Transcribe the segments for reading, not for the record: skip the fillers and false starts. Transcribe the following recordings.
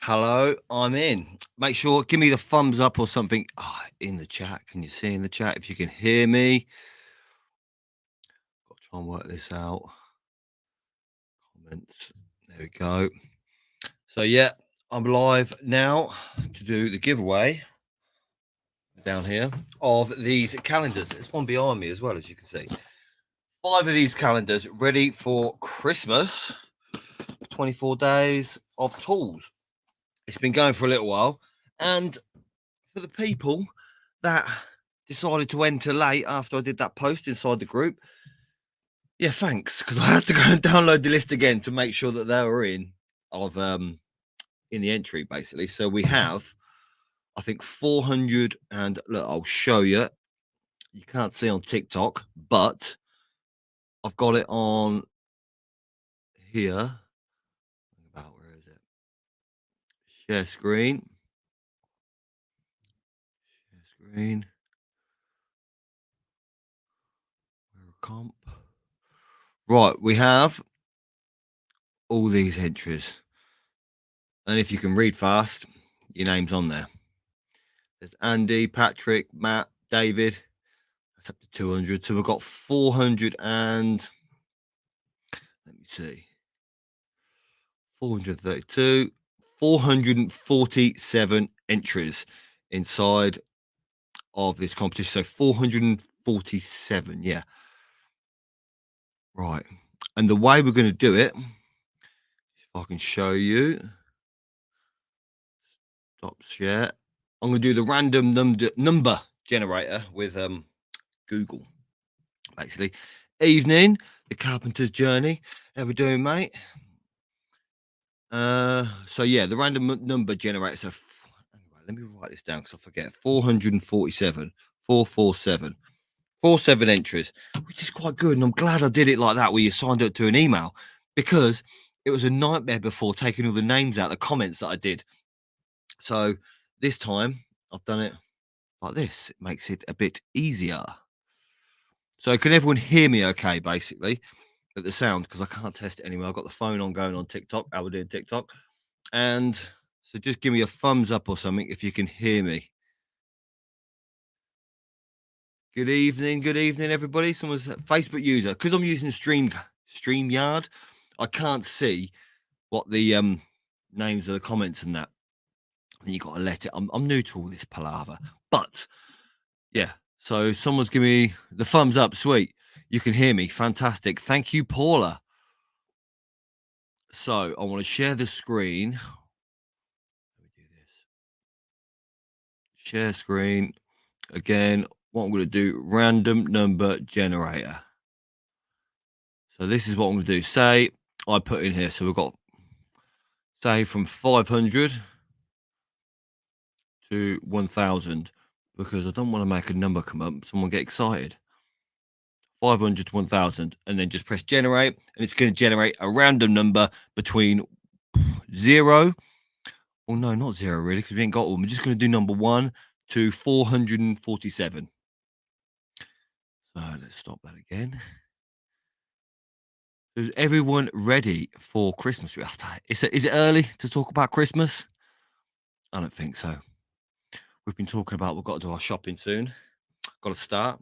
Hello, I'm in. Make sure, give me the thumbs up or something in the chat. Can you see in the chat if you can hear me? Got to try and work this out. Comments. There we go. So, yeah, I'm live now to do the giveaway down here of these calendars. There's one behind me as well, as you can see. 5 of these calendars ready for Christmas. 24 days of tools. It's been going for a little while. And for the people that decided to enter late after I did that post inside the group, yeah, thanks, because I had to go and download the list again to make sure that they were in the entry, basically. So we have, I think, 400, and look, I'll show you. You can't see on TikTok, but I've got it on here. About where is it? Share screen. Share screen. Comp. Right, we have all these entries. And if you can read fast, your name's on there. There's Andy, Patrick, Matt, David. That's up to 200. So we've got 400 and let me see. 432, 447 entries inside of this competition. So 447, yeah. Right. And the way we're going to do it, if I can show you, stop share. I'm going to do the random number generator with Google, basically. Evening, the carpenter's journey. How we doing, mate? So yeah, the random number generator. So anyway, let me write this down because I forget. 447, 447, 47 entries, which is quite good. And I'm glad I did it like that, where you signed up to an email, because it was a nightmare before taking all the names out, the comments that I did. So this time I've done it like this. It makes it a bit easier. So can everyone hear me okay, basically, at the sound? Because I can't test it anymore. I've got the phone on going on TikTok. How we're doing TikTok. And so just give me a thumbs up or something if you can hear me. Good evening, everybody. Someone's a Facebook user. Because I'm using StreamYard, I can't see what the names of the comments and that. Then you got to let it. I'm new to all this palaver. But yeah, so someone's giving me the thumbs up. Sweet. You can hear me. Fantastic. Thank you, Paula. So I want to share the screen. Let me do this. Share screen. Again, what I'm going to do, random number generator. So this is what I'm going to do. Say I put in here. So we've got, say, from 500 to 1000, because I don't want to make a number come up. Someone get excited. 500 to 1000, and then just press generate, and it's going to generate a random number between 0. Well, no, not 0 really, because we ain't got one. We're just going to do number 1 to 447. So let's stop that again. Is everyone ready for Christmas? Is it early to talk about Christmas? I don't think so. We've been talking about we've got to do our shopping soon. Got to start,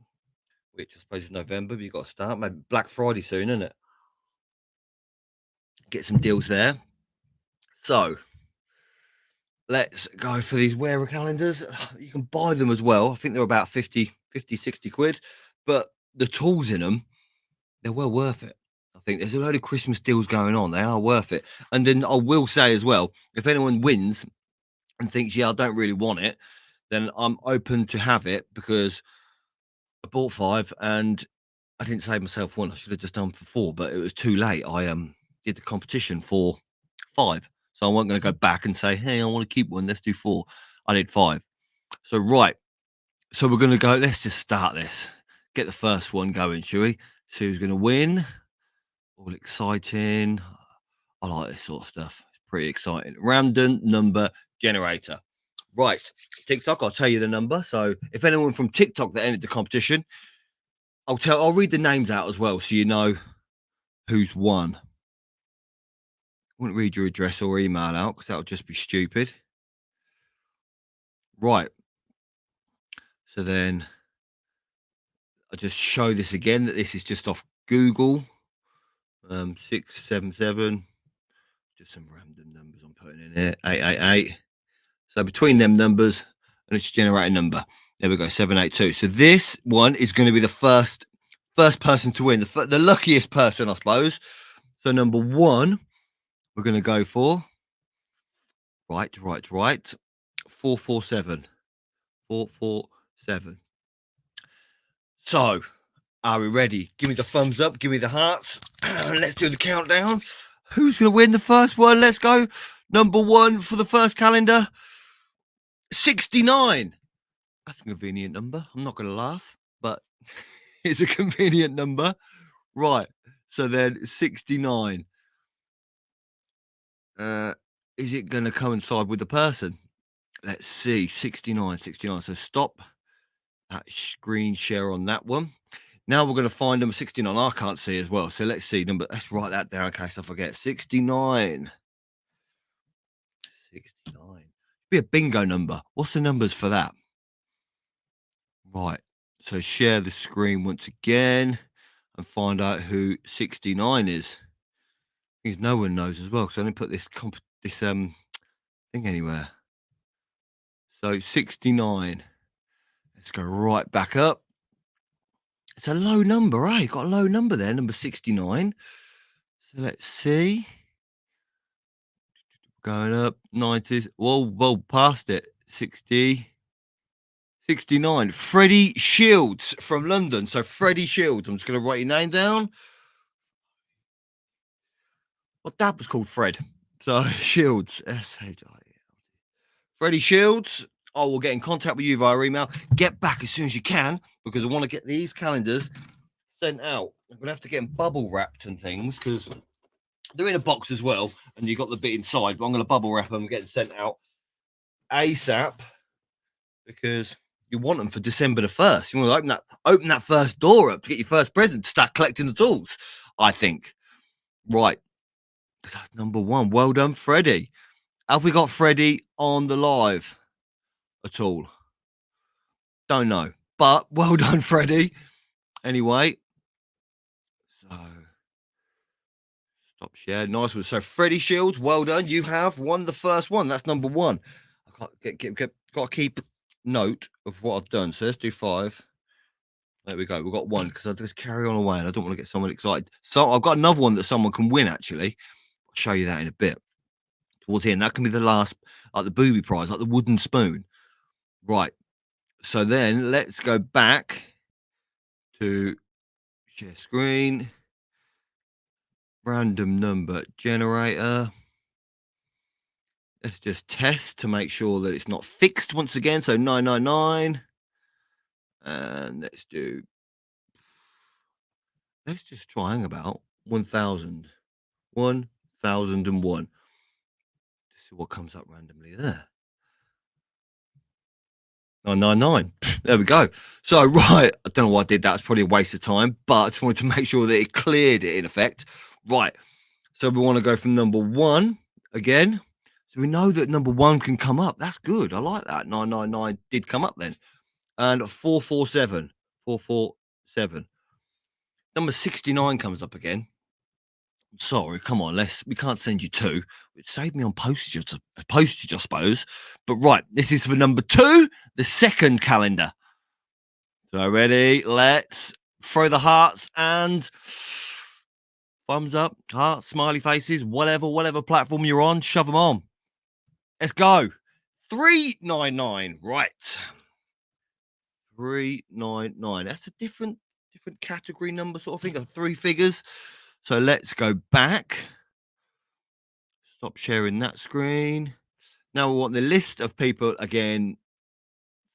which I suppose is November, but you've got to start. Maybe Black Friday soon, isn't it? Get some deals there. So let's go for these Wera calendars. You can buy them as well. I think they're about 50, 60 quid, but the tools in them, they're well worth it. I think there's a load of Christmas deals going on. They are worth it. And then I will say as well, if anyone wins and thinks, yeah, I don't really want it, then I'm open to have it, because I bought 5 and I didn't save myself one. I should have just done for 4, but it was too late. I did the competition for 5. So I wasn't going to go back and say, hey, I want to keep one. Let's do 4. I did 5. So, right. So we're going to go. Let's just start this. Get the first one going, shall we? See who's going to win. All exciting. I like this sort of stuff. It's pretty exciting. Random number generator. Right. TikTok, I'll tell you the number. So if anyone from TikTok that entered the competition, I'll read the names out as well, so you know who's won. Wouldn't read your address or email out because that would just be stupid. Right. So then I just show this again that this is just off Google. 677. Just some random numbers I'm putting in here. 888. So between them numbers, and it's generate a number. There we go, 782. So this one is going to be the first person to win, the luckiest person, I suppose. So number one, we're going to go for right. 447. 447. So, are we ready? Give me the thumbs up. Give me the hearts. Let's do the countdown. Who's going to win the first one? Let's go. Number one for the first calendar. 69. That's a convenient number. I'm not going to laugh, but it's a convenient number. Right. So then 69. Is it going to coincide with the person? Let's see. 69. So stop that screen share on that one. Now we're going to find number 69. I can't see as well. So let's see. Let's write that down in case I forget. 69. 69. Be a bingo number. What's the numbers for that? Right. So share the screen once again and find out who 69 is. Because no one knows as well. Because I didn't put this thing anywhere. So 69. Let's go right back up. It's a low number, eh? Got a low number there, number 69. So let's see. Going up, 90s. Whoa, past it. 60. 69. Freddie Shields from London. So Freddie Shields. I'm just going to write your name down. Well, dad was called Fred. So Shields. Freddie Shields. I will get in contact with you via email. Get back as soon as you can because I want to get these calendars sent out. I'm going to have to get them bubble wrapped and things because they're in a box as well. And you got the bit inside, but I'm going to bubble wrap them and get them sent out ASAP because you want them for December the 1st. You want to open that first door up to get your first present, start collecting the tools, I think. Right. That's number one. Well done, Freddie. Have we got Freddie on the live at all? Don't know. But well done, Freddie. Anyway. So stop share. Nice one. So Freddie Shields, well done. You have won the first one. That's number one. I got to keep note of what I've done. So let's do 5. There we go. We've got 1 because I just carry on away and I don't want to get someone excited. So I've got another one that someone can win, actually. I'll show you that in a bit. Towards the end, that can be the last, like the booby prize, like the wooden spoon. Right. So then let's go back to share screen. Random number generator. Let's just test to make sure that it's not fixed once again. So 999. And let's just try hang about 1000. 1001. Let's see what comes up randomly there. 999. There we go. So, right. I don't know why I did that. It's probably a waste of time, but I just wanted to make sure that it cleared it in effect. Right. So we want to go from number 1 again. So we know that number 1 can come up. That's good. I like that. 999 did come up then. And 447. 447. Number 69 comes up again. Sorry, come on, we can't send you 2. It saved me on postage, I suppose. But right, this is for number 2, the second calendar. So ready? Let's throw the hearts and thumbs up, hearts, smiley faces, whatever platform you're on, shove them on. Let's go. 399. Right. 399. That's a different category number sort of thing. 3 figures. So let's go back. Stop sharing that screen. Now we want the list of people again.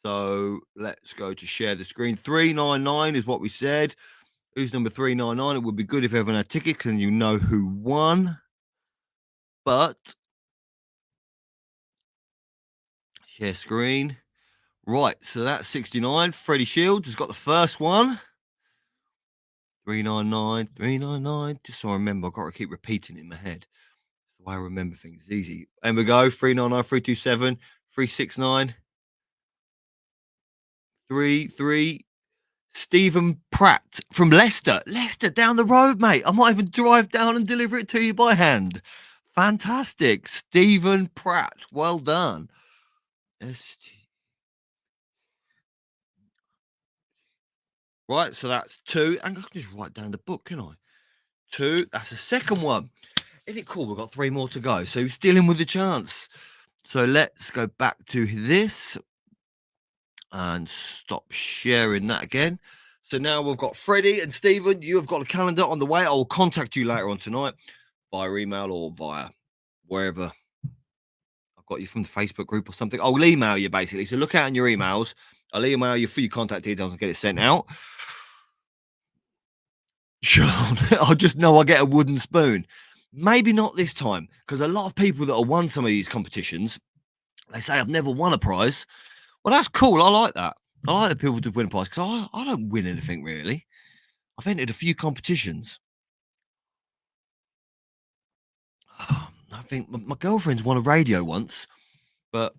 So let's go to share the screen. 399 is what we said. Who's number 399? It would be good if everyone had tickets and you know who won. But share screen. Right, so that's 69. Freddie Shields has got the first one. 399, 399. Just so I remember, I've got to keep repeating it in my head. the way I remember things. It's easy. And we go 399 327 369 33. Stephen Pratt from Leicester. Leicester down the road, mate. I might even drive down and deliver it to you by hand. Fantastic. Stephen Pratt. Well done. Right, so that's two. And I can just write down the book, can I? Two. That's the second one. Isn't it cool? We've got three more to go. So he's still in with the chance. So let's go back to this and stop sharing that again. So now we've got Freddie and Stephen. You have got a calendar on the way. I will contact you later on tonight via email or via wherever I've got you from the Facebook group or something. I'll email you basically. So look out in your emails. I'll email you for your contact details and get it sent out. Sure. I just know I get a wooden spoon. Maybe not this time, because a lot of people that have won some of these competitions, they say I've never won a prize. Well, that's cool. I like that. I like the people to win a prize because I don't win anything really. I've entered a few competitions. I think my girlfriend's won a radio once, but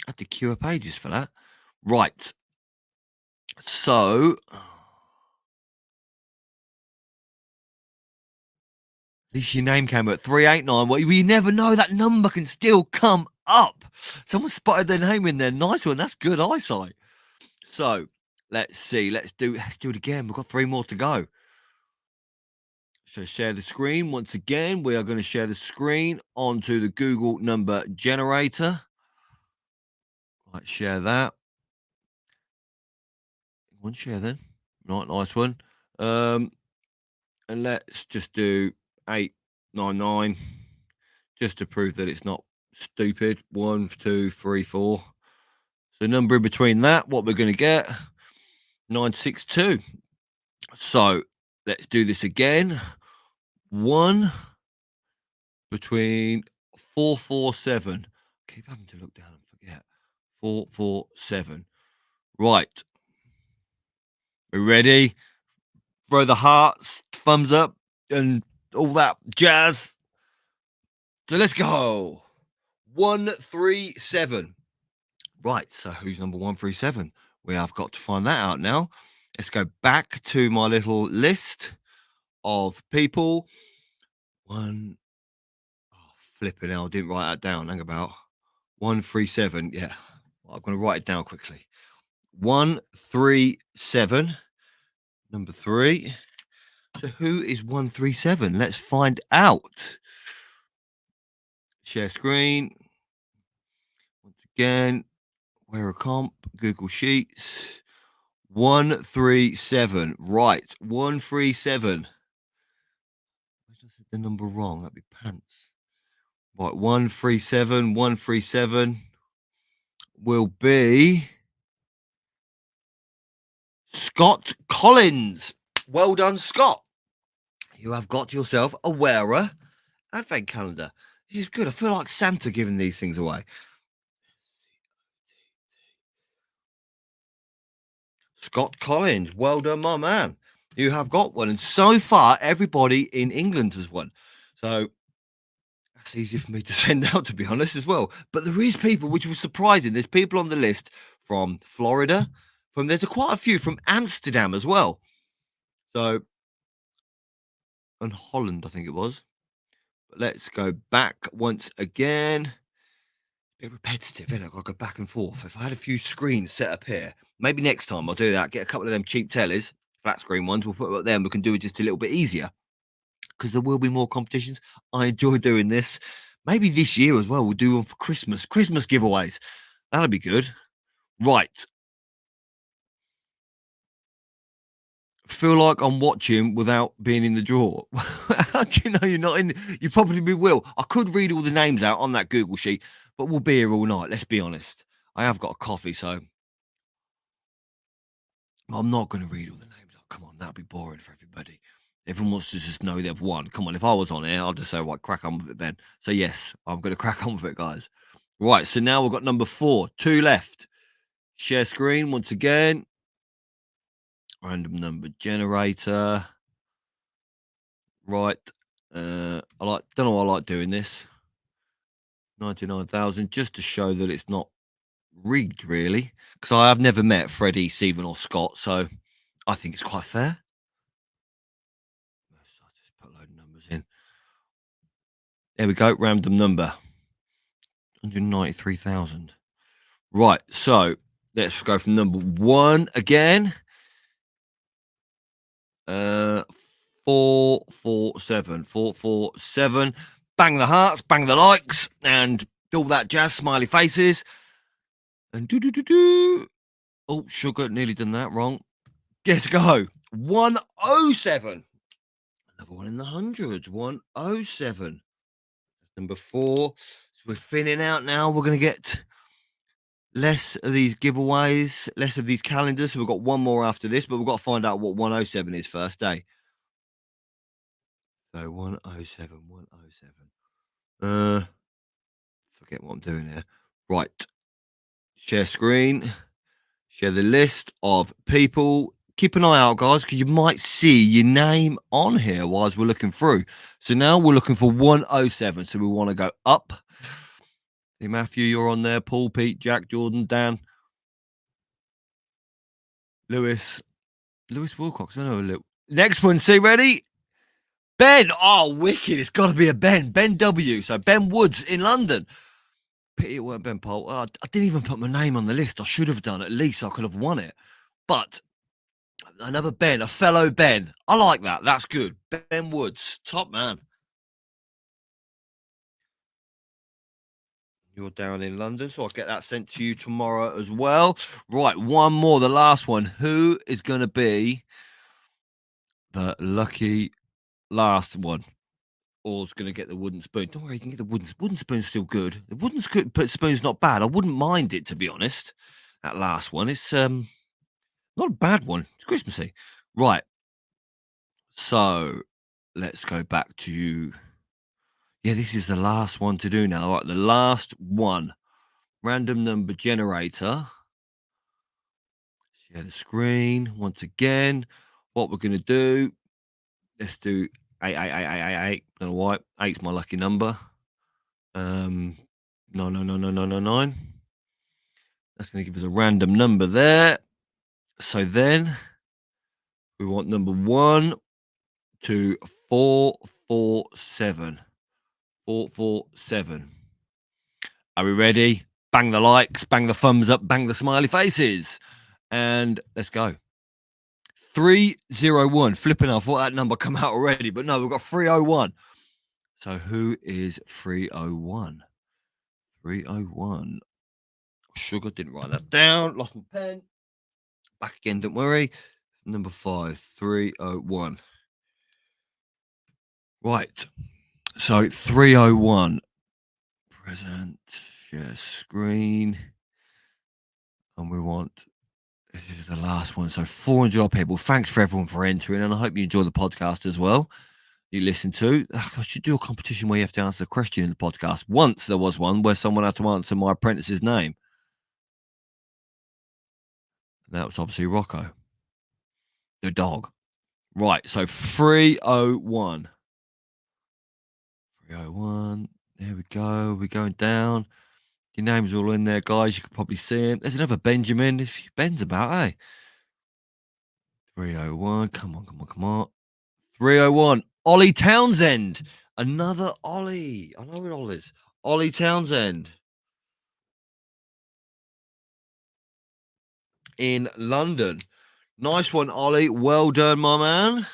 I had to queue her pages for that. Right. So at least your name came at 389. Well, you never know. That number can still come up. Someone spotted their name in there. Nice one. That's good eyesight. So let's see. Let's do it again. We've got three more to go. So share the screen. Once again, we are going to share the screen onto the Google number generator. Right, share that. One share then. Right, nice one. And let's just do 899 just to prove that it's not stupid. 1, 2, 3, 4. So number in between that, what we're going to get 962. So let's do this again. 1 between 447. Keep having to look down and forget. 447. Right. We're ready. Throw the hearts, thumbs up, and all that jazz. So let's go. 137. Right. So who's number 137? We have got to find that out now. Let's go back to my little list of people. Flipping hell, I didn't write that down. Hang about 137. Yeah, I'm going to write it down quickly. 137, number 3. So who is 137? Let's find out. Share screen. Once again, Wera comp, Google Sheets. 137. Right, 137. I just said the number wrong. That'd be pants. Right, 137. 137 will be Scott Collins. Well done, Scott. You have got yourself a Wera advent calendar. This is good. I feel like Santa giving these things away. Scott Collins. Well done, my man. You have got one. And so far, everybody in England has won. So that's easier for me to send out, to be honest, as well. But there is people, which was surprising. There's people on the list from Florida. There's quite a few from Amsterdam as well. So, and Holland, I think it was. But let's go back once again. Bit repetitive, isn't it? I've got to go back and forth. If I had a few screens set up here, maybe next time I'll do that. Get a couple of them cheap tellies, flat screen ones. We'll put it up there and we can do it just a little bit easier because there will be more competitions. I enjoy doing this. Maybe this year as well, we'll do one for Christmas. Christmas giveaways. That'll be good. Right. Feel like I'm watching without being in the draw. How do you know you're not in? You probably will. I could read all the names out on that Google sheet, but we'll be here all night. Let's be honest. I have got a coffee, so I'm not going to read all the names out. Come on, that'd be boring for everybody. Everyone wants to just know they've won. Come on, if I was on here, I'd just say, right, crack on with it, Ben. So yes, I'm going to crack on with it, guys. Right, so now we've got number 4, 2 left. Share screen once again. Random number generator. Right. Don't know why I like doing this. 99,000, just to show that it's not rigged, really. Because I have never met Freddie, Stephen, or Scott, so I think it's quite fair. So I just put a load of numbers in. There we go, random number 193,000. Right, so let's go from number one again. 447. 447. Bang the hearts, bang the likes, and all that jazz, smiley faces. And do. Oh, sugar, nearly done that wrong. Let's go. 107. Another one in the hundreds. 107. Number four. So we're thinning out now. We're going to get less of these giveaways, less of these calendars. So we've got one more after this, but we've got to find out what 107 is first, day. So 107, 107. Forget what I'm doing here. Right. Share screen. Share the list of people. Keep an eye out, guys, because you might see your name on here whilst we're looking through. So now we're looking for 107. So we want to go up. Hey, Matthew, you're on there. Paul, Pete, Jack, Jordan, Dan, Lewis Wilcox. I know. Next one. See, ready? Ben. Oh, wicked. It's got to be a Ben. Ben W. So Ben Woods in London. Pity it weren't Ben Pole. I didn't even put my name on the list. I should have done. At least I could have won it. But another Ben, a fellow Ben. I like that. That's good. Ben Woods, top man. You're down in London, so I'll get that sent to you tomorrow as well. Right, one more, the last one. Who is going to be the lucky last one? Or is going to get the wooden spoon? Don't worry, you can get the wooden spoon's still good. The wooden spoon's not bad. I wouldn't mind it, to be honest. That last one, it's not a bad one. It's Christmassy. Right. So let's go back to, yeah, this is the last one to do now. All right, the last one. Random number generator. Share the screen once again. What we're going to do, let's do 8. Don't know why. 8's my lucky number. 9. That's going to give us a random number there. So then we want number 1 to 447. 447. Are we ready? Bang the likes, bang the thumbs up, bang the smiley faces. And let's go. 301. Flipping, I thought that number come out already, but no, we've got 301. So who is 301? 301. Sugar, didn't write that down. Lost my pen. Back again, don't worry. Number 5, 301. Right. So 301. Present. Share screen. And we want, this is the last one. So 400 odd people. Thanks for everyone for entering. And I hope you enjoy the podcast as well. You listen to. I should do a competition where you have to answer a question in the podcast. Once there was one where someone had to answer my apprentice's name. And that was obviously Rocco, the dog. Right, so 301. 301. There we go. We're going down. Your name's all in there, guys. You can probably see him. There's another Benjamin. There's a few Bens about, eh? 301. Come on. 301. Ollie Townsend. Another Ollie. I know what Ollie is. Ollie Townsend. In London. Nice one, Ollie. Well done, my man.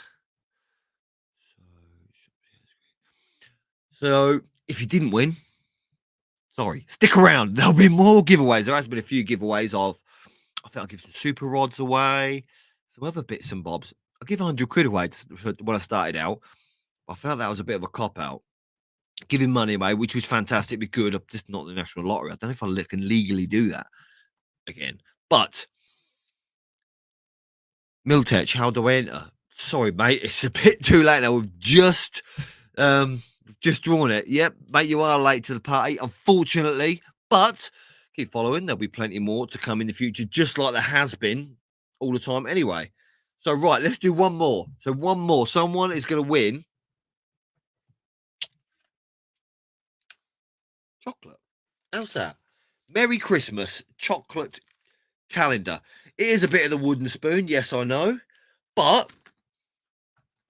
So, if you didn't win, sorry, stick around. There'll be more giveaways. There has been a few giveaways of, I think I'll give some super rods away, some other bits and bobs. I'll give 100 quid away when I started out. I felt that was a bit of a cop out. Giving money away, which was fantastic, be good. Just not the national lottery. I don't know if I can legally do that again. But Miltech, how do I enter? Sorry, mate, it's a bit too late now. We've just drawn it. Yep, mate, you are late to the party, unfortunately. But keep following. There'll be plenty more to come in the future, just like there has been all the time anyway. So, right, let's do one more. So, one more. Someone is going to win. chocolate. How's that? Merry Christmas chocolate calendar. It is a bit of the wooden spoon, yes, I know. But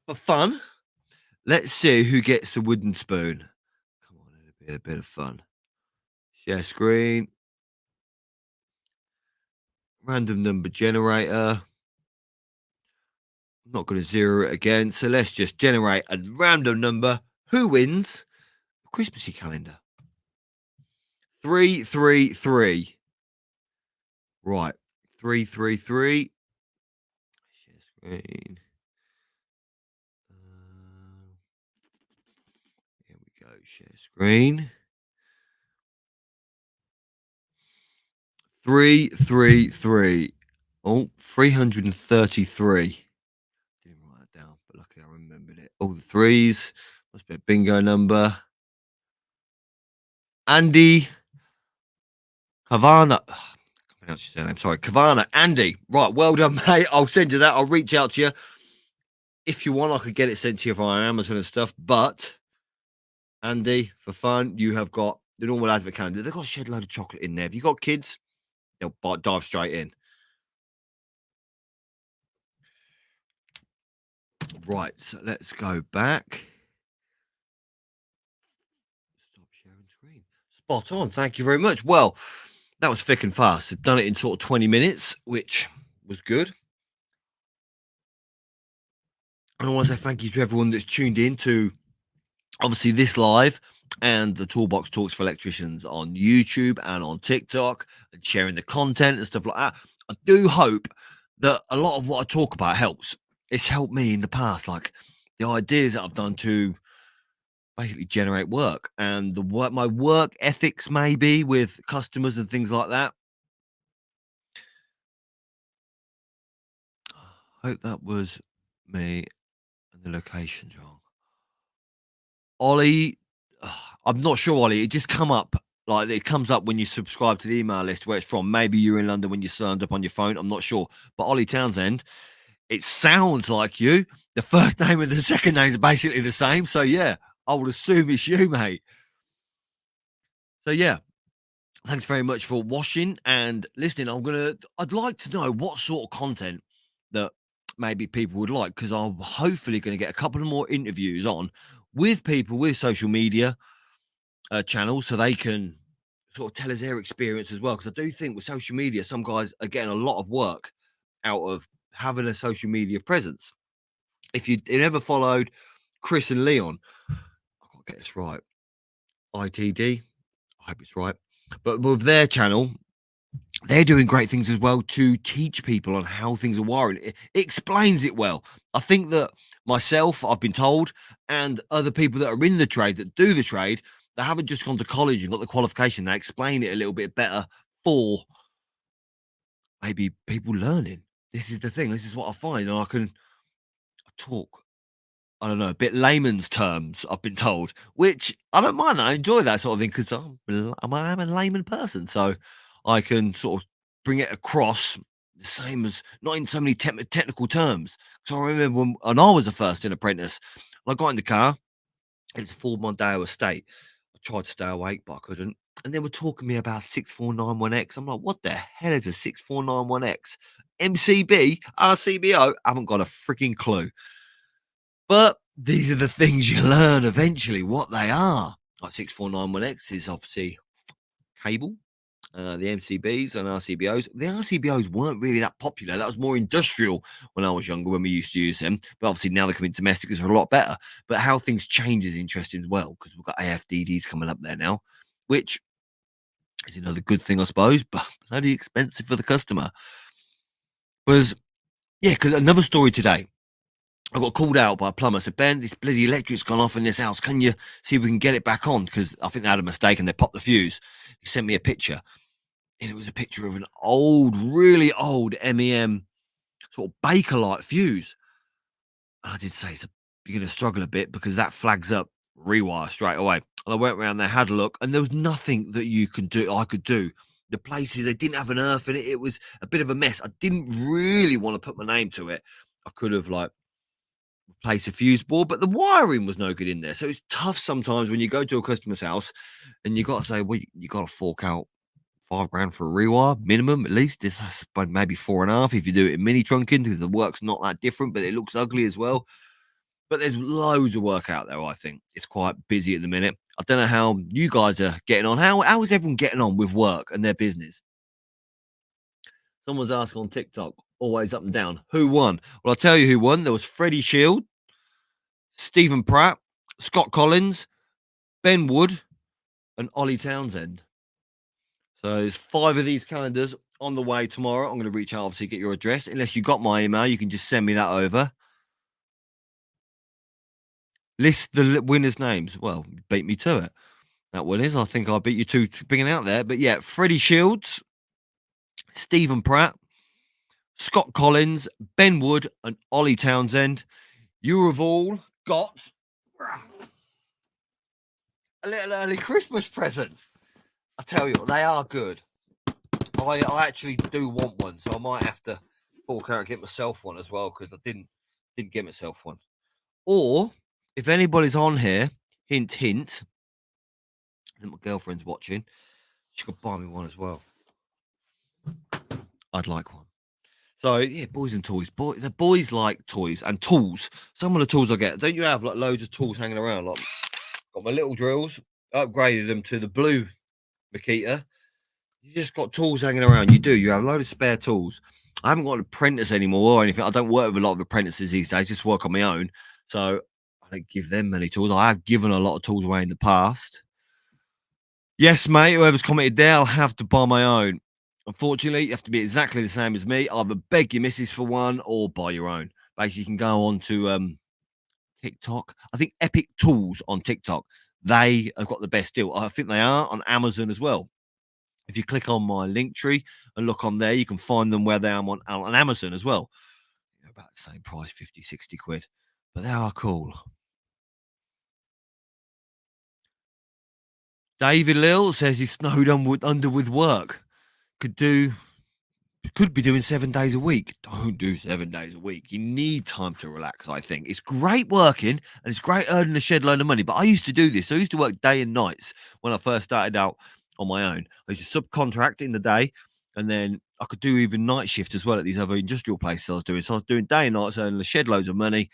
for fun, let's see who gets the wooden spoon. Come on, a bit of fun. Share screen. Random number generator. I'm not going to zero it again. So let's just generate a random number. Who wins the Christmassy calendar? 333. Right. 333. Share screen. Here we go. Share screen. 333. Oh, 333. Didn't write it down, but luckily I remembered it. All the threes. Must be a bingo number. Andy Kavana. I can't pronounce your surname. Sorry, Kavana. Andy. Right, well done, mate. I'll send you that. I'll reach out to you. If you want, I could get it sent to you via Amazon and stuff. But Andy, for fun, you have got the normal advent calendar. They've got a shed load of chocolate in there. If you've got kids, they'll dive straight in. Right, so let's go back. Stop sharing screen. Spot on. Thank you very much. Well, that was thick and fast. I've done it in sort of 20 minutes, which was good. I want to say thank you to everyone that's tuned in to obviously this live and the Toolbox Talks for Electricians on YouTube and on TikTok and sharing the content and stuff like that. I do hope that a lot of what I talk about helps. It's helped me in the past, like the ideas that I've done to basically generate work and my work ethics maybe with customers and things like that. Hope that was me and the location's wrong. Ollie, I'm not sure, Ollie. It just come up like it comes up when you subscribe to the email list where it's from. Maybe you're in London when you signed up on your phone. I'm not sure. But Ollie Townsend, it sounds like you. The first name and the second name is basically the same. So yeah, I would assume it's you, mate. So yeah, thanks very much for watching and listening. I'd like to know what sort of content that maybe people would like because I'm hopefully going to get a couple of more interviews on with people with social media channels so they can sort of tell us their experience as well. Because I do think with social media, some guys are getting a lot of work out of having a social media presence. If you ever followed Chris and Leon, I can't get this right. ITD, I hope it's right. But with their channel, they're doing great things as well to teach people on how things are wired. It explains it well. I think that myself, I've been told, and other people that are in the trade that do the trade, they haven't just gone to college and got the qualification. They explain it a little bit better for maybe people learning. This is the thing. This is what I find. And I can talk, I don't know, a bit layman's terms, I've been told, which I don't mind. I enjoy that sort of thing because I'm a layman person. So I can sort of bring it across the same as not in so many technical terms. So I remember when I was a first in apprentice, I got in the car, it's a 4 Mondeo estate. I tried to stay awake, but I couldn't. And they were talking to me about 6491X. I'm like, what the hell is a 6491X? MCB, RCBO? I haven't got a freaking clue. But these are the things you learn eventually what they are. Like 6491X is obviously cable, the MCBs and RCBOs. The RCBOs weren't really that popular. That was more industrial when I was younger when we used to use them. But obviously now they're coming domestic is a lot better. But how things change is interesting as well because we've got AFDDs coming up there now, which is another good thing, I suppose, but bloody expensive for the customer. Was yeah, because another story today. I got called out by a plumber. Said, Ben, this bloody electric's gone off in this house. Can you see if we can get it back on? Because I think they had a mistake and they popped the fuse. He sent me a picture, and it was a picture of an old, really old MEM sort of Baker-like fuse. And I did say, you're going to struggle a bit because that flags up rewire straight away. And I went around there, had a look, and there was nothing that I could do. The places, they didn't have an earth in it. It was a bit of a mess. I didn't really want to put my name to it. I could have, like, replace a fuse board, but the wiring was no good in there. So it's tough sometimes when you go to a customer's house and you got to say, well, you got to fork out 5 grand for a rewire minimum, at least. This is maybe 4.5 if you do it in mini trunking because the work's not that different, but it looks ugly as well. But there's loads of work out there. I think it's quite busy at the minute. I don't know how you guys are getting on. How is everyone getting on with work and their business? Someone's asking on TikTok, always up and down. Who won? Well, I'll tell you who won. There was Freddie Shield, Stephen Pratt, Scott Collins, Ben Wood, and Ollie Townsend. So there's 5 of these calendars on the way tomorrow. I'm going to reach out, obviously, get your address. Unless you got my email, you can just send me that over. List the winners' names. Well, beat me to it. That one is. I think I beat you to bringing out there. But yeah, Freddie Shields, Stephen Pratt, Scott Collins, Ben Wood, and Ollie Townsend. You have all got a little early Christmas present. I tell you, they are good. I actually do want one, so I might have to fork out and get myself one as well because I didn't get myself one. Or if anybody's on here, hint, hint, that my girlfriend's watching, she could buy me one as well. I'd like one. So yeah, boys and toys. The boys like toys and tools. Some of the tools I get, don't you have like loads of tools hanging around? Like got my little drills, upgraded them to the blue Makita. You just got tools hanging around. You do. You have a load of spare tools. I haven't got an apprentice anymore or anything. I don't work with a lot of apprentices these days. Just work on my own. So I don't give them many tools. I have given a lot of tools away in the past. Yes, mate. Whoever's commented there, I'll have to buy my own. Unfortunately, you have to be exactly the same as me. Either beg your missus for one or buy your own. Basically, you can go on to TikTok. I think Epic Tools on TikTok. They have got the best deal. I think they are on Amazon as well. If you click on my link tree and look on there, you can find them where they are on Amazon as well. They're about the same price, 50, 60 quid. But they are cool. David Lil says he's snowed under with work. Could be doing 7 days a week. Don't do 7 days a week. You need time to relax, I think. It's great working and it's great earning a shed load of money. But I used to do this. I used to work day and nights when I first started out on my own. I used to subcontract in the day and then I could do even night shift as well at these other industrial places I was doing. So I was doing day and nights, earning a shed loads of money.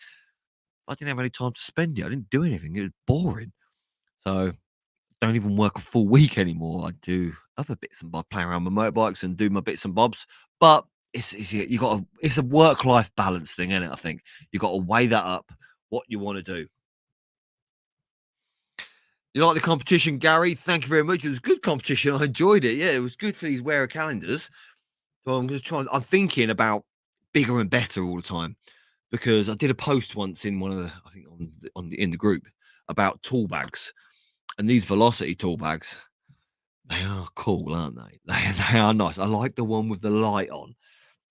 I didn't have any time to spend it. I didn't do anything. It was boring. So don't even work a full week anymore. I do other bits and bobs, play around with motorbikes and do my bits and bobs. But it's a work life balance thing, isn't it? I think you got to weigh that up. What you want to do. You like the competition, Gary? Thank you very much. It was good competition. I enjoyed it. Yeah, it was good for these Wera calendars. So I'm just trying. I'm thinking about bigger and better all the time because I did a post once in one of the, I think in the group about tool bags and these Velocity tool bags. They are cool, aren't they? They are nice. I like the one with the light on.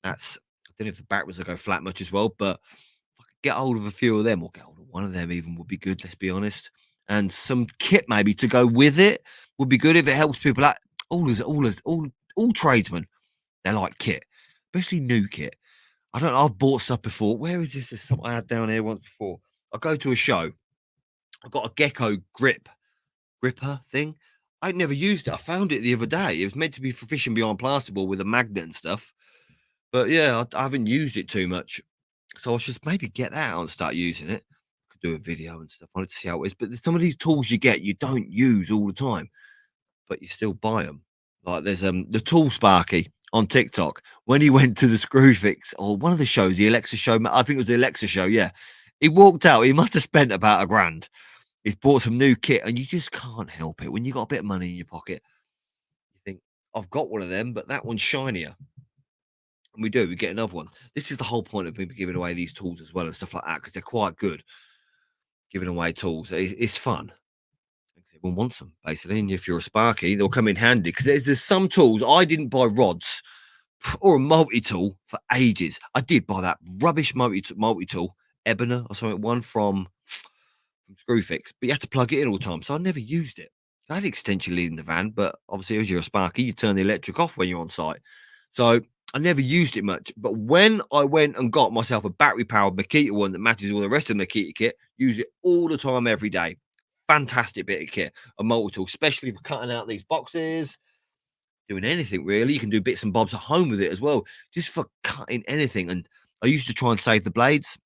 That's I don't know if the batteries will go flat much as well, but if I could get hold of a few of them or get hold of one of them even would be good, let's be honest. And some kit maybe to go with it would be good if it helps people out. All tradesmen, they like kit, especially new kit. I don't know, I've bought stuff before. Where is this? There's something I had down here once before. I go to a show. I got a gecko gripper thing. I'd never used it. I found it the other day. It was meant to be for fishing behind plasterboard with a magnet and stuff. But yeah, I haven't used it too much. So I should maybe get that out and start using it. Could do a video and stuff on it to see how it is. But some of these tools you get, you don't use all the time, but you still buy them. Like there's the Tool Sparky on TikTok when he went to the Screwfix or one of the shows, the Alexa show. I think it was the Alexa show. Yeah, he walked out. He must have spent about £1,000. He's bought some new kit, and you just can't help it when you got a bit of money in your pocket. You think I've got one of them, but that one's shinier. And we get another one. This is the whole point of maybe giving away these tools as well and stuff like that because they're quite good. Giving away tools, it's fun. Because everyone wants them basically, and if you're a Sparky, they'll come in handy. Because there's some tools I didn't buy rods or a multi tool for ages. I did buy that rubbish multi tool, Ebony or something, one from Screwfix, but you have to plug it in all the time, so I never used it. I had extension lead in the van, but obviously, as you're a Sparky, you turn the electric off when you're on site. So I never used it much, but when I went and got myself a battery-powered Makita one that matches all the rest of the Makita kit, use it all the time, every day. Fantastic bit of kit, a multi-tool, especially for cutting out these boxes, doing anything really. You can do bits and bobs at home with it as well, just for cutting anything. And I used to try and save the blades.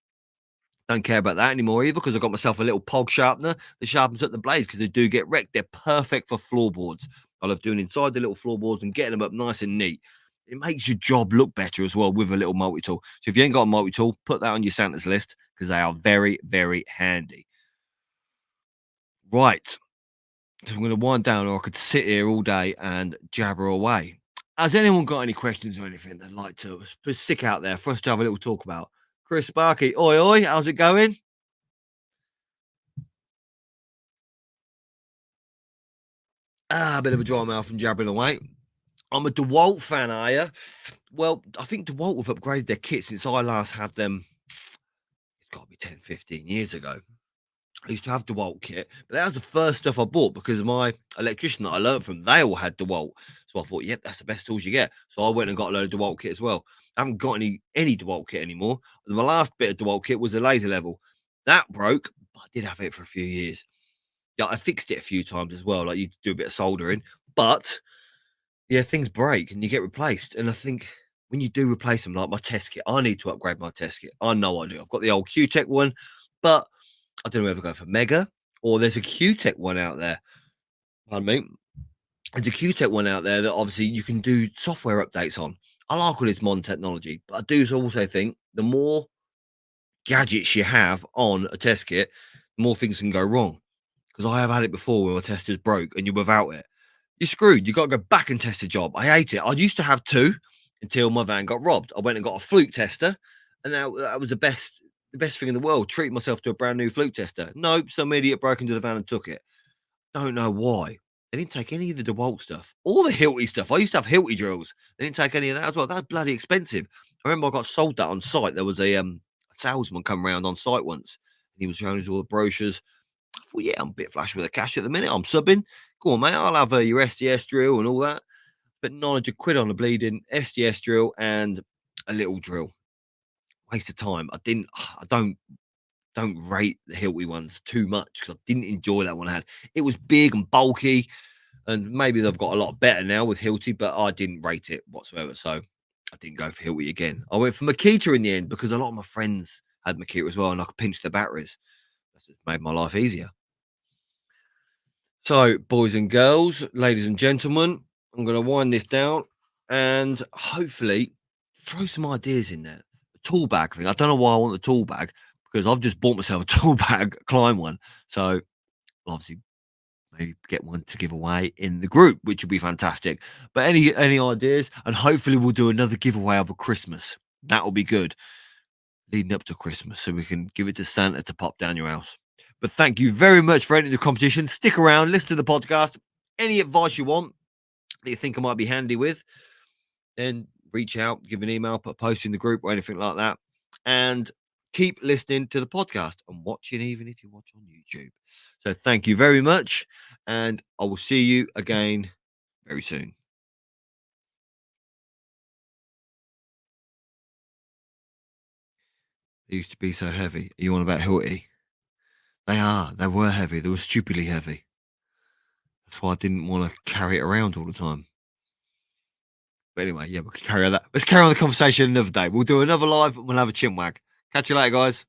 Don't care about that anymore either because I got myself a little pog sharpener that sharpens up the blades because they do get wrecked. They're perfect for floorboards. I love doing inside the little floorboards and getting them up nice and neat. It makes your job look better as well with a little multi tool. So if you ain't got a multi tool, put that on your Santa's list because they are very, very handy. Right. So I'm going to wind down, or I could sit here all day and jabber away. Has anyone got any questions or anything they'd like to stick out there for us to have a little talk about? Chris Sparky, oi, oi, how's it going? Ah, a bit of a dry mouth and jabbering away. I'm a DeWalt fan, are you? Well, I think DeWalt have upgraded their kit since I last had them. It's got to be 10, 15 years ago. I used to have DeWalt kit, but that was the first stuff I bought because my electrician that I learned from, they all had DeWalt. So I thought, yep, that's the best tools you get. So I went and got a load of DeWalt kit as well. I haven't got any DeWalt kit anymore. My last bit of DeWalt kit was a laser level. That broke, but I did have it for a few years. Yeah, I fixed it a few times as well. Like you do a bit of soldering, but yeah, things break and you get replaced. And I think when you do replace them, like my test kit, I need to upgrade my test kit. I know I do. I've got the old Q-Tech one, but I don't know whether go for Mega or there's a Q-Tech one out there. Pardon me. There's a Q-Tech one out there that obviously you can do software updates on. I like all this modern technology, but I do also think the more gadgets you have on a test kit, the more things can go wrong. Because I have had it before where my testers broke and you're without it. You're screwed. You got to go back and test a job. I hate it. I used to have two until my van got robbed. I went and got a fluke tester, and that was the best thing in the world. Treat myself to a brand new fluke tester. Nope, some idiot broke into the van and took it. Don't know why. They didn't take any of the DeWalt stuff or the Hilti stuff. I used to have Hilti drills. They didn't take any of that as well. That's bloody expensive. I remember I got sold that on site. There was a salesman come around on site once, and he was showing us all the brochures. I thought, yeah, I'm a bit flash with the cash at the minute. I'm subbing. Go on, mate. I'll have your SDS drill and all that. But 900 quid on a bleeding SDS drill and a little drill. Waste of time. I don't rate the Hilti ones too much because I didn't enjoy that one I had. It was big and bulky, and maybe they've got a lot better now with Hilti, but I didn't rate it whatsoever. So I didn't go for Hilti again. I went for Makita in the end because a lot of my friends had Makita as well, and I could pinch the batteries. That's just made my life easier. So, boys and girls, ladies and gentlemen, I'm going to wind this down and hopefully throw some ideas in there. The tool bag thing. I don't know why I want the tool bag because I've just bought myself a tool bag, a Klein one. So, I'll obviously, maybe get one to give away in the group, which would be fantastic. But any ideas? And hopefully, we'll do another giveaway over Christmas. That will be good, leading up to Christmas, so we can give it to Santa to pop down your house. But thank you very much for entering the competition. Stick around, listen to the podcast. Any advice you want that you think I might be handy with, then reach out, give an email, put a post in the group or anything like that. And keep listening to the podcast and watching, even if you watch on YouTube. So thank you very much. And I will see you again very soon. They used to be so heavy. Are you on about Hilti? They are. They were heavy. They were stupidly heavy. That's why I didn't want to carry it around all the time. But anyway, yeah, we can carry on that. Let's carry on the conversation another day. We'll do another live and we'll have a chin wag. Catch you later, guys.